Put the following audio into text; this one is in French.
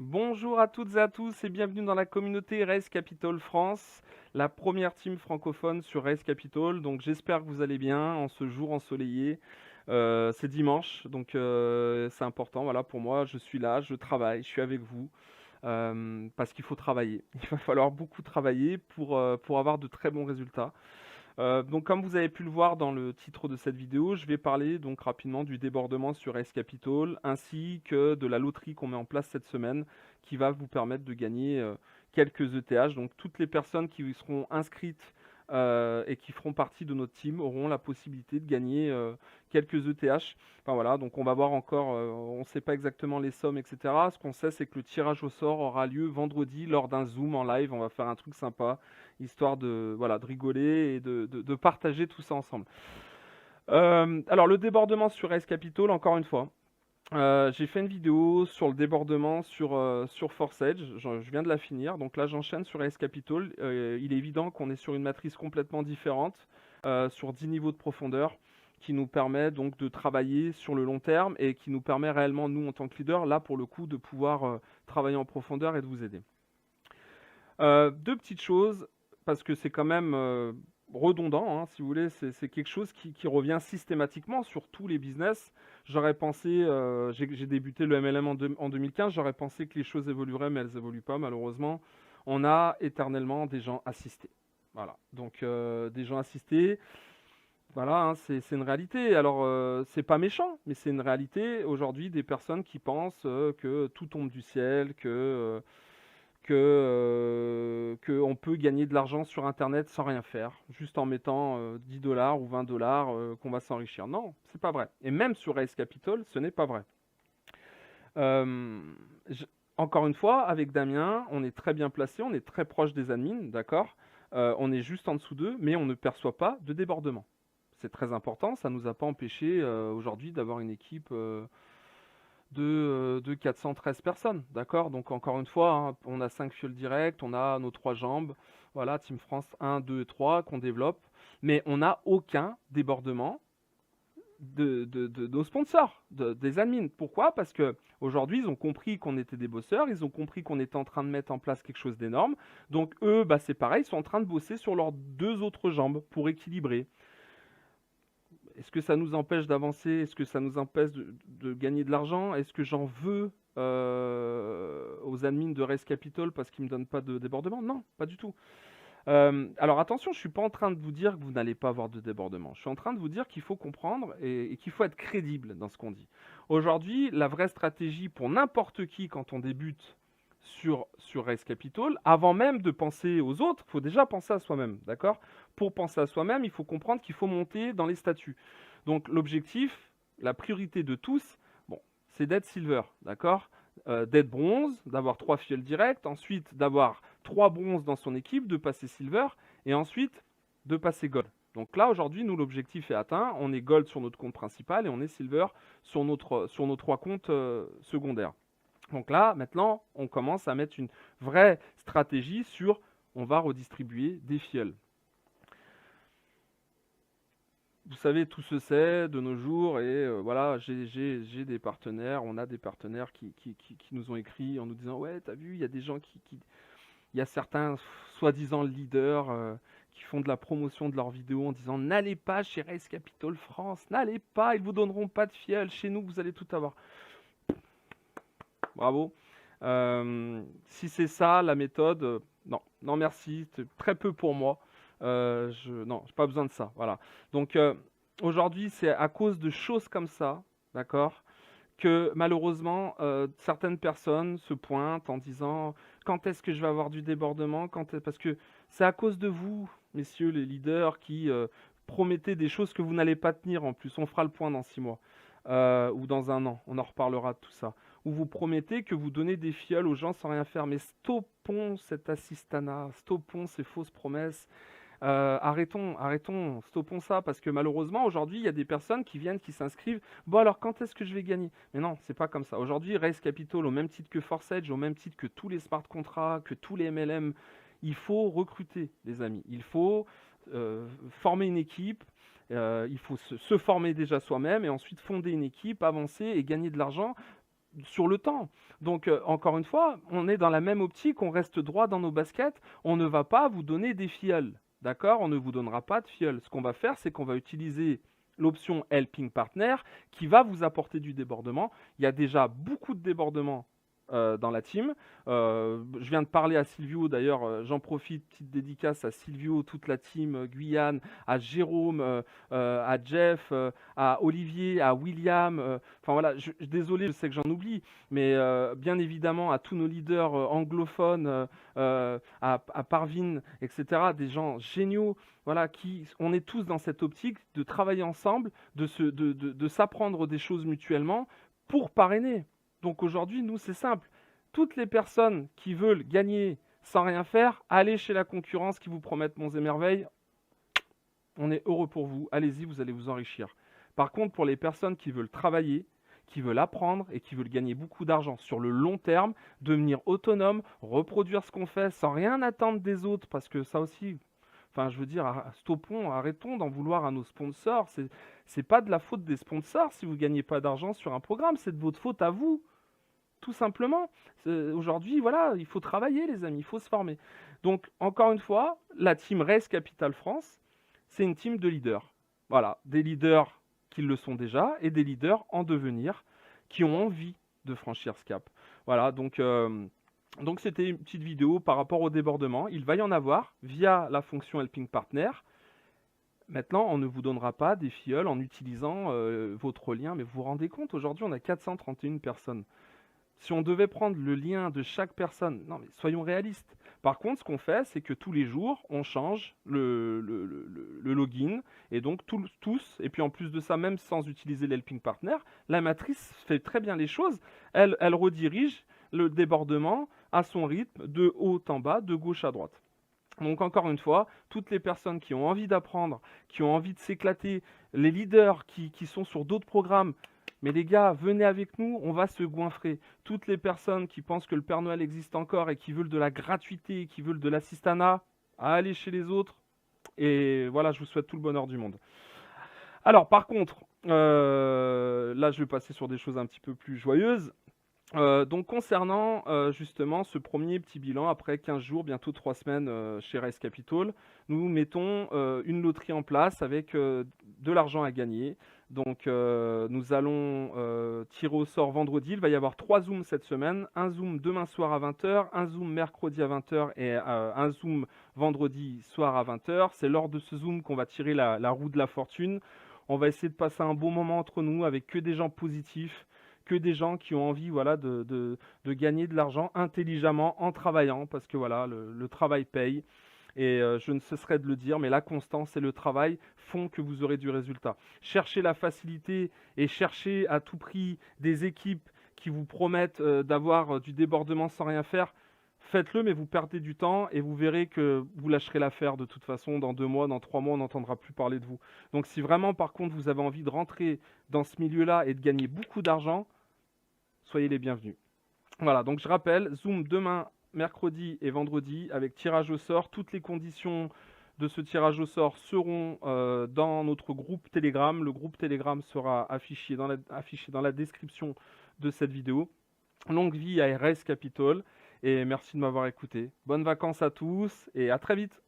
Bonjour à toutes et à tous et bienvenue dans la communauté Race Capital France, la première team francophone sur Race Capital. Donc j'espère que vous allez bien en ce jour ensoleillé. C'est dimanche, donc c'est important. Voilà, pour moi, je suis là, je travaille, je suis avec vous parce qu'il faut travailler. Il va falloir beaucoup travailler pour avoir de très bons résultats. Donc comme vous avez pu le voir dans le titre de cette vidéo, je vais parler donc rapidement du débordement sur Ace Capital ainsi que de la loterie qu'on met en place cette semaine qui va vous permettre de gagner quelques ETH. Donc toutes les personnes qui y seront inscrites et qui feront partie de notre team auront la possibilité de gagner quelques ETH. Enfin voilà, donc on va voir encore, on ne sait pas exactement les sommes, etc. Ce qu'on sait, c'est que le tirage au sort aura lieu vendredi lors d'un Zoom en live. On va faire un truc sympa histoire de, voilà, de rigoler et de partager tout ça ensemble. Alors le débordement sur Race Capital, encore une fois. J'ai fait une vidéo sur le débordement sur Force Edge, je viens de la finir, donc là j'enchaîne sur Race Capital. Il est évident qu'on est sur une matrice complètement différente, sur 10 niveaux de profondeur, qui nous permet donc de travailler sur le long terme et qui nous permet réellement, nous en tant que leader, là pour le coup, de pouvoir travailler en profondeur et de vous aider. Deux petites choses, parce que c'est quand même redondant, hein, si vous voulez, c'est quelque chose qui revient systématiquement sur tous les business. J'aurais pensé, j'ai débuté le MLM en 2015, j'aurais pensé que les choses évolueraient, mais elles évoluent pas malheureusement. On a éternellement des gens assistés. Voilà, donc des gens assistés, voilà, hein, c'est une réalité. Alors, c'est pas méchant, mais c'est une réalité aujourd'hui des personnes qui pensent que tout tombe du ciel, que on peut gagner de l'argent sur internet sans rien faire, juste en mettant 10 dollars ou 20 dollars qu'on va s'enrichir. Non, c'est pas vrai. Et même sur Race Capital, ce n'est pas vrai. Euh, je- Encore une fois, avec Damien, on est très bien placé, on est très proche des admins, d'accord. On est juste en dessous d'eux, mais on ne perçoit pas de débordement. C'est très important, ça nous a pas empêché aujourd'hui d'avoir une équipe de 413 personnes, d'accord? Donc encore une fois, hein, on a 5 fioles directes, on a nos 3 jambes, voilà, Team France 1, 2 et 3 qu'on développe, mais on n'a aucun débordement de nos sponsors, des admins. Pourquoi? Parce que aujourd'hui, ils ont compris qu'on était des bosseurs, ils ont compris qu'on était en train de mettre en place quelque chose d'énorme. Donc eux, bah, c'est pareil, ils sont en train de bosser sur leurs deux autres jambes pour équilibrer. Est-ce que ça nous empêche d'avancer? Est-ce que ça nous empêche de gagner de l'argent? Est-ce que j'en veux aux admins de Race Capital parce qu'ils ne me donnent pas de débordement? Non, pas du tout. Alors attention, je ne suis pas en train de vous dire que vous n'allez pas avoir de débordement. Je suis en train de vous dire qu'il faut comprendre et qu'il faut être crédible dans ce qu'on dit. Aujourd'hui, la vraie stratégie pour n'importe qui quand on débute sur Race Capital, avant même de penser aux autres, il faut déjà penser à soi-même, d'accord? Pour penser à soi-même, il faut comprendre qu'il faut monter dans les statuts. Donc l'objectif, la priorité de tous, bon, c'est d'être silver, d'accord? D'être bronze, d'avoir 3 fioles directes, ensuite d'avoir 3 bronzes dans son équipe, de passer silver, et ensuite de passer gold. Donc là, aujourd'hui, nous, l'objectif est atteint. On est gold sur notre compte principal et on est silver sur nos 3 comptes secondaires. Donc là, maintenant, on commence à mettre une vraie stratégie sur on va redistribuer des fioles. Vous savez, tout se sait de nos jours et voilà, j'ai des partenaires, on a des partenaires qui nous ont écrit en nous disant ouais, t'as vu, il y a des gens il y a certains soi-disant leaders qui font de la promotion de leurs vidéos en disant n'allez pas chez Race Capital France, n'allez pas, ils vous donneront pas de fiel, chez nous vous allez tout avoir. Bravo. Si c'est ça la méthode, non, non merci, c'est très peu pour moi. Non, j'ai pas besoin de ça. Voilà. Donc aujourd'hui, c'est à cause de choses comme ça, d'accord, que malheureusement certaines personnes se pointent en disant quand est-ce que je vais avoir du débordement, parce que c'est à cause de vous, messieurs les leaders, qui promettez des choses que vous n'allez pas tenir en plus. On fera le point dans 6 mois ou dans un an. On en reparlera de tout ça. Où vous promettez que vous donnez des fioles aux gens sans rien faire. Mais stoppons cet assistana, stoppons ces fausses promesses. Arrêtons, stoppons ça, parce que malheureusement, aujourd'hui, il y a des personnes qui viennent, qui s'inscrivent. Bon, alors quand est-ce que je vais gagner? Mais non, c'est pas comme ça. Aujourd'hui, Race Capital, au même titre que Force Edge, au même titre que tous les smart contracts, que tous les MLM, il faut recruter, les amis. Il faut former une équipe. Il faut se former déjà soi-même et ensuite fonder une équipe, avancer et gagner de l'argent sur le temps. Donc, encore une fois, on est dans la même optique, on reste droit dans nos baskets, on ne va pas vous donner des filleuls. D'accord? On ne vous donnera pas de filleuls. Ce qu'on va faire, c'est qu'on va utiliser l'option Helping Partner qui va vous apporter du débordement. Il y a déjà beaucoup de débordement dans la team. Je viens de parler à Silvio, d'ailleurs, j'en profite, petite dédicace à Silvio, toute la team Guyane, à Jérôme, à Jeff, à Olivier, à William. Enfin voilà, désolé, je sais que j'en oublie, mais bien évidemment à tous nos leaders anglophones, à Parvin, etc., des gens géniaux. Voilà, on est tous dans cette optique de travailler ensemble, de s'apprendre des choses mutuellement pour parrainer. Donc aujourd'hui, nous, c'est simple. Toutes les personnes qui veulent gagner sans rien faire, allez chez la concurrence qui vous promettent monts et merveilles. On est heureux pour vous. Allez-y, vous allez vous enrichir. Par contre, pour les personnes qui veulent travailler, qui veulent apprendre et qui veulent gagner beaucoup d'argent sur le long terme, devenir autonome, reproduire ce qu'on fait sans rien attendre des autres, parce que ça aussi, enfin, je veux dire, stoppons, arrêtons d'en vouloir à nos sponsors. C'est pas de la faute des sponsors si vous gagnez pas d'argent sur un programme, c'est de votre faute à vous. Tout simplement. Aujourd'hui, voilà, il faut travailler, les amis, il faut se former. Donc, encore une fois, la team Race Capital France, c'est une team de leaders. Voilà, des leaders qui le sont déjà et des leaders en devenir qui ont envie de franchir ce cap. Voilà, donc c'était une petite vidéo par rapport au débordement. Il va y en avoir via la fonction Helping Partner. Maintenant, on ne vous donnera pas des filleuls en utilisant votre lien, mais vous vous rendez compte, aujourd'hui, on a 431 personnes. Si on devait prendre le lien de chaque personne, non mais soyons réalistes. Par contre, ce qu'on fait, c'est que tous les jours, on change le login. Et donc tous, et puis en plus de ça, même sans utiliser l'helping partner, la matrice fait très bien les choses. Elle redirige le débordement à son rythme, de haut en bas, de gauche à droite. Donc encore une fois, toutes les personnes qui ont envie d'apprendre, qui ont envie de s'éclater, les leaders qui sont sur d'autres programmes, mais les gars, venez avec nous, on va se goinfrer. Toutes les personnes qui pensent que le Père Noël existe encore et qui veulent de la gratuité, qui veulent de l'assistanat, allez chez les autres. Et voilà, je vous souhaite tout le bonheur du monde. Alors par contre, là je vais passer sur des choses un petit peu plus joyeuses. Donc concernant justement ce premier petit bilan après 15 jours, bientôt 3 semaines chez Race Capital, nous mettons une loterie en place avec de l'argent à gagner. Donc nous allons tirer au sort vendredi. Il va y avoir 3 zooms cette semaine. Un zoom demain soir à 20h, un zoom mercredi à 20h et un zoom vendredi soir à 20h. C'est lors de ce zoom qu'on va tirer la roue de la fortune. On va essayer de passer un bon moment entre nous avec que des gens positifs, que des gens qui ont envie voilà, de gagner de l'argent intelligemment en travaillant, parce que voilà, le travail paye. Et je ne cesserai de le dire, mais la constance et le travail font que vous aurez du résultat. Cherchez la facilité et cherchez à tout prix des équipes qui vous promettent d'avoir du débordement sans rien faire. Faites-le, mais vous perdez du temps et vous verrez que vous lâcherez l'affaire de toute façon. Dans 2 mois, dans 3 mois, on n'entendra plus parler de vous. Donc si vraiment, par contre, vous avez envie de rentrer dans ce milieu-là et de gagner beaucoup d'argent, soyez les bienvenus. Voilà, donc je rappelle, Zoom demain, mercredi et vendredi avec tirage au sort. Toutes les conditions de ce tirage au sort seront dans notre groupe Telegram. Le groupe Telegram sera affiché dans la description de cette vidéo. Longue vie à RS Capital et merci de m'avoir écouté. Bonnes vacances à tous et à très vite.